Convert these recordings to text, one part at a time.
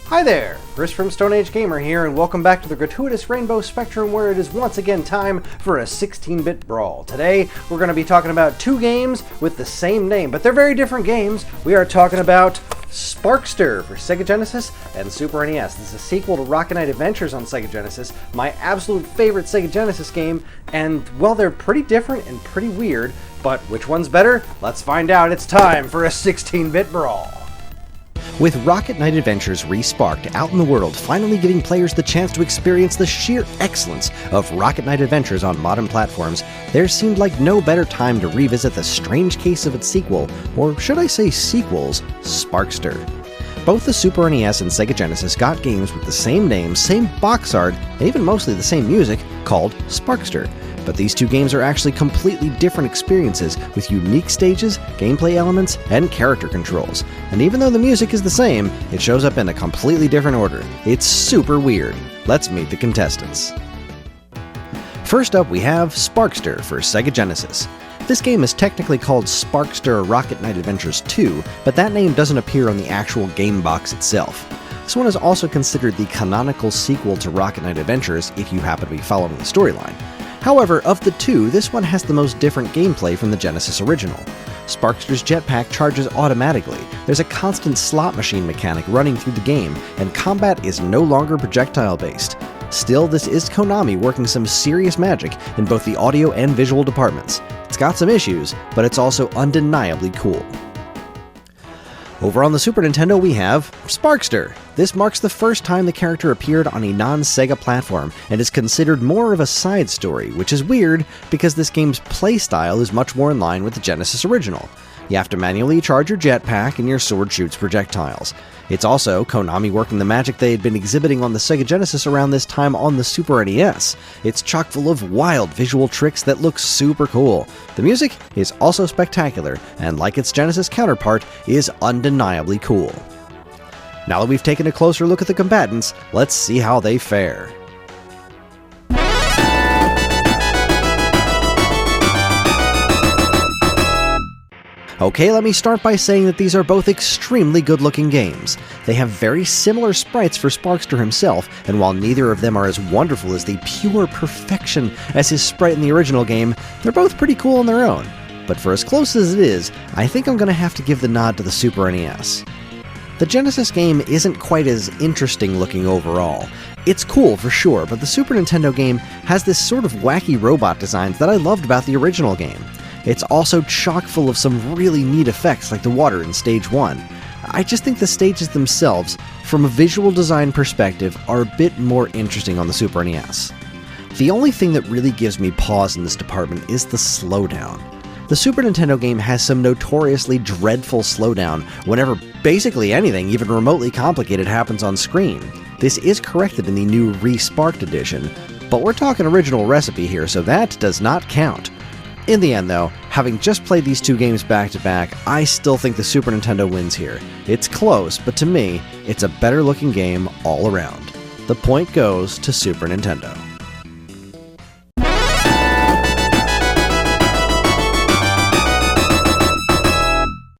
Hi there, Chris from Stone Age Gamer here, and welcome back to the gratuitous Rainbow Spectrum, where it is once again time for a 16-bit brawl. Today, we're going to be talking about two games with the same name, but they're very different games. We are talking about Sparkster for Sega Genesis and Super NES. This is a sequel to Rocket Knight Adventures on Sega Genesis, my absolute favorite Sega Genesis game, and, well, they're pretty different and pretty weird, but which one's better? Let's find out. It's time for a 16-bit brawl. With Rocket Knight Adventures re-sparked out in the world, finally giving players the chance to experience the sheer excellence of Rocket Knight Adventures on modern platforms, there seemed like no better time to revisit the strange case of its sequel, or should I say sequels, Sparkster. Both the Super NES and Sega Genesis got games with the same name, same box art, and even mostly the same music, called Sparkster. But these two games are actually completely different experiences with unique stages, gameplay elements, and character controls. And even though the music is the same, it shows up in a completely different order. It's super weird. Let's meet the contestants. First up, we have Sparkster for Sega Genesis. This game is technically called Sparkster Rocket Knight Adventures 2, but that name doesn't appear on the actual game box itself. This one is also considered the canonical sequel to Rocket Knight Adventures if you happen to be following the storyline. However, of the two, this one has the most different gameplay from the Genesis original. Sparkster's jetpack charges automatically, there's a constant slot machine mechanic running through the game, and combat is no longer projectile-based. Still, this is Konami working some serious magic in both the audio and visual departments. It's got some issues, but it's also undeniably cool. Over on the Super Nintendo, we have Sparkster. This marks the first time the character appeared on a non-Sega platform and is considered more of a side story, which is weird because this game's playstyle is much more in line with the Genesis original. You have to manually charge your jetpack and your sword shoots projectiles. It's also Konami working the magic they had been exhibiting on the Sega Genesis around this time on the Super NES. It's chock full of wild visual tricks that look super cool. The music is also spectacular, and like its Genesis counterpart, is undeniably cool. Now that we've taken a closer look at the combatants, let's see how they fare. Okay, let me start by saying that these are both extremely good-looking games. They have very similar sprites for Sparkster himself, and while neither of them are as wonderful as the pure perfection as his sprite in the original game, they're both pretty cool on their own. But for as close as it is, I think I'm going to have to give the nod to the Super NES. The Genesis game isn't quite as interesting looking overall. It's cool for sure, but the Super Nintendo game has this sort of wacky robot designs that I loved about the original game. It's also chock full of some really neat effects like the water in Stage 1. I just think the stages themselves, from a visual design perspective, are a bit more interesting on the Super NES. The only thing that really gives me pause in this department is the slowdown. The Super Nintendo game has some notoriously dreadful slowdown whenever basically anything even remotely complicated happens on screen. This is corrected in the new Re-Sparked edition, but we're talking original recipe here, so that does not count. In the end, though, having just played these two games back-to-back, I still think the Super Nintendo wins here. It's close, but to me, it's a better-looking game all around. The point goes to Super Nintendo.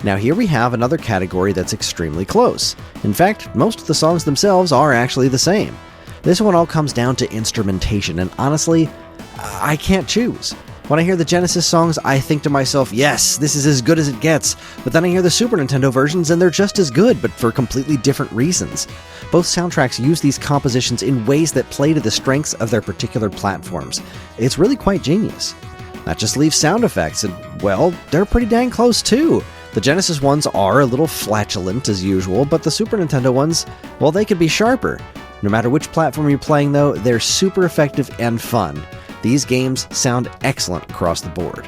Now here we have another category that's extremely close. In fact, most of the songs themselves are actually the same. This one all comes down to instrumentation, and honestly, I can't choose. When I hear the Genesis songs, I think to myself, yes, this is as good as it gets. But then I hear the Super Nintendo versions and they're just as good, but for completely different reasons. Both soundtracks use these compositions in ways that play to the strengths of their particular platforms. It's really quite genius. That just leaves sound effects, and, well, they're pretty dang close too. The Genesis ones are a little flatulent as usual, but the Super Nintendo ones, well, they could be sharper. No matter which platform you're playing though, they're super effective and fun. These games sound excellent across the board.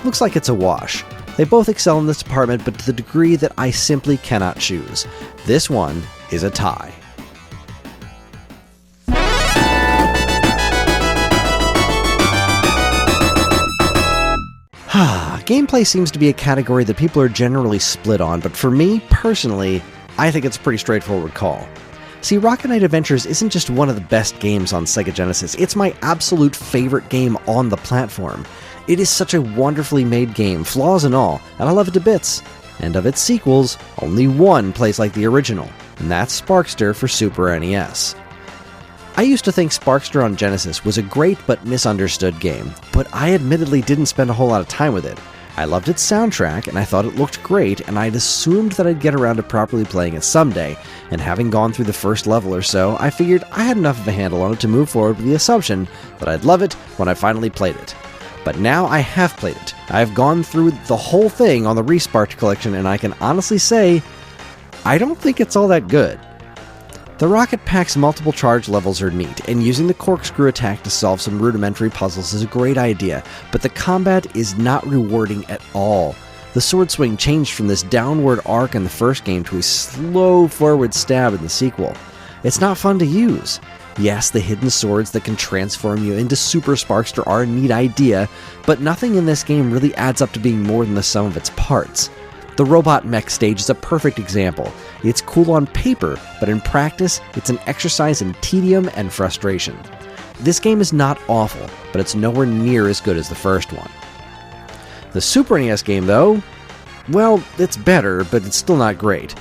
Looks like it's a wash. They both excel in this department, but to the degree that I simply cannot choose. This one is a tie. Gameplay seems to be a category that people are generally split on, but for me, personally, I think it's a pretty straightforward call. See, Rocket Knight Adventures isn't just one of the best games on Sega Genesis, it's my absolute favorite game on the platform. It is such a wonderfully made game, flaws and all, and I love it to bits. And of its sequels, only one plays like the original. and that's Sparkster for Super NES. I used to think Sparkster on Genesis was a great but misunderstood game, but I admittedly didn't spend a whole lot of time with it. I loved its soundtrack, and I thought it looked great, and I'd assumed that I'd get around to properly playing it someday, and having gone through the first level or so, I figured I had enough of a handle on it to move forward with the assumption that I'd love it when I finally played it. But now I have played it. I've gone through the whole thing on the Resparked collection, and I can honestly say, I don't think it's all that good. The Rocket Pack's multiple charge levels are neat, and using the corkscrew attack to solve some rudimentary puzzles is a great idea, but the combat is not rewarding at all. The sword swing changed from this downward arc in the first game to a slow forward stab in the sequel. It's not fun to use. Yes, the hidden swords that can transform you into Super Sparkster are a neat idea, but nothing in this game really adds up to being more than the sum of its parts. The robot mech stage is a perfect example. It's cool on paper, but in practice, it's an exercise in tedium and frustration. This game is not awful, but it's nowhere near as good as the first one. The Super NES game, though, well, it's better, but it's still not great.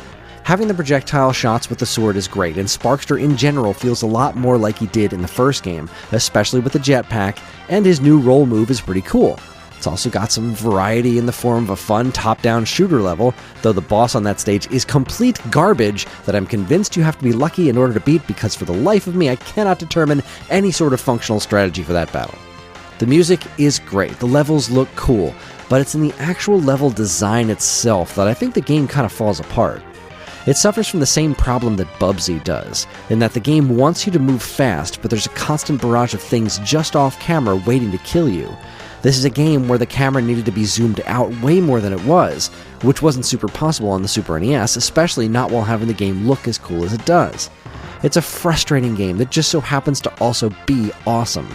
Having the projectile shots with the sword is great, and Sparkster in general feels a lot more like he did in the first game, especially with the jetpack, and his new roll move is pretty cool. It's also got some variety in the form of a fun top-down shooter level, though the boss on that stage is complete garbage that I'm convinced you have to be lucky in order to beat, because for the life of me I cannot determine any sort of functional strategy for that battle. The music is great, the levels look cool, but it's in the actual level design itself that I think the game kind of falls apart. It suffers from the same problem that Bubsy does, in that the game wants you to move fast, but there's a constant barrage of things just off camera waiting to kill you. This is a game where the camera needed to be zoomed out way more than it was, which wasn't super possible on the Super NES, especially not while having the game look as cool as it does. It's a frustrating game that just so happens to also be awesome.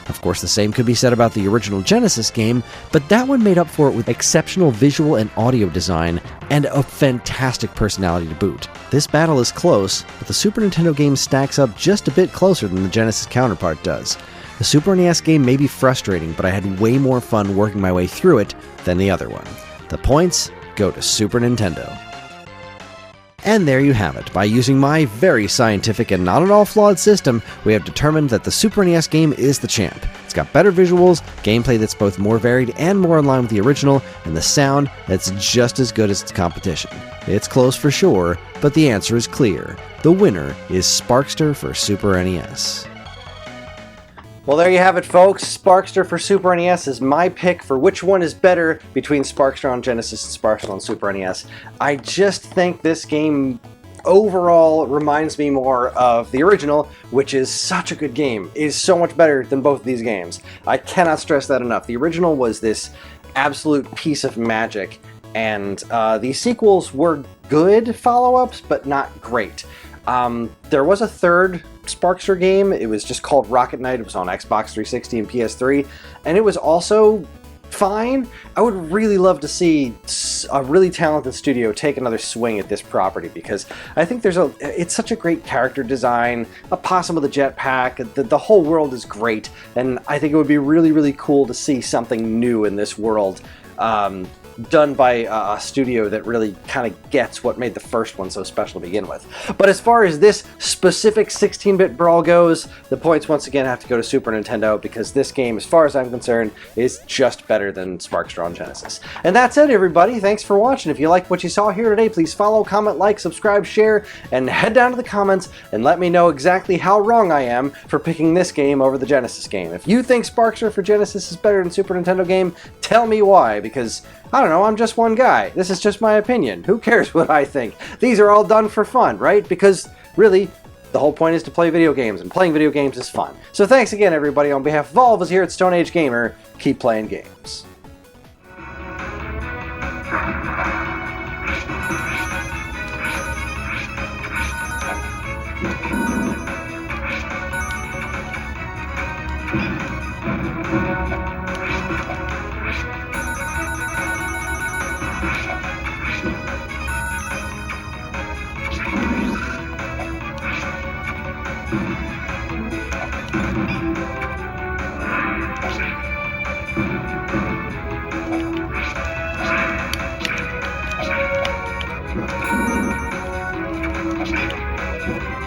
Of course, the same could be said about the original Genesis game, but that one made up for it with exceptional visual and audio design, and a fantastic personality to boot. This battle is close, but the Super Nintendo game stacks up just a bit closer than the Genesis counterpart does. The Super NES game may be frustrating, but I had way more fun working my way through it than the other one. The points go to Super Nintendo. And there you have it. By using my very scientific and not at all flawed system, we have determined that the Super NES game is the champ. It's got better visuals, gameplay that's both more varied and more in line with the original, and the sound that's just as good as its competition. It's close for sure, but the answer is clear. The winner is Sparkster for Super NES. Well, there you have it, folks. Sparkster for Super NES is my pick for which one is better between Sparkster on Genesis and Sparkster on Super NES. I just think this game overall reminds me more of the original, which is such a good game. It is so much better than both of these games. I cannot stress that enough. The original was this absolute piece of magic, and the sequels were good follow-ups, but not great. There was a third Sparkster game. It was just called Rocket Knight. It was on Xbox 360 and PS3, and it was also fine. I would really love to see a really talented studio take another swing at this property, because I think it's such a great character design, a possum with a jetpack, the whole world is great, and I think it would be really, really cool to see something new in this world. Done by a studio that really kind of gets what made the first one so special to begin with. But as far as this specific 16-bit Brawl goes, the points once again have to go to Super Nintendo, because this game, as far as I'm concerned, is just better than Sparkster on Genesis. And that's it, everybody. Thanks for watching. If you liked what you saw here today, please follow, comment, like, subscribe, share, and head down to the comments and let me know exactly how wrong I am for picking this game over the Genesis game. If you think Sparkster for Genesis is better than Super Nintendo game, tell me why, because I don't know, I'm just one guy. This is just my opinion. Who cares what I think? These are all done for fun, right? Because, really, the whole point is to play video games, and playing video games is fun. So thanks again, everybody. On behalf of all of us here at Stone Age Gamer, keep playing games. you.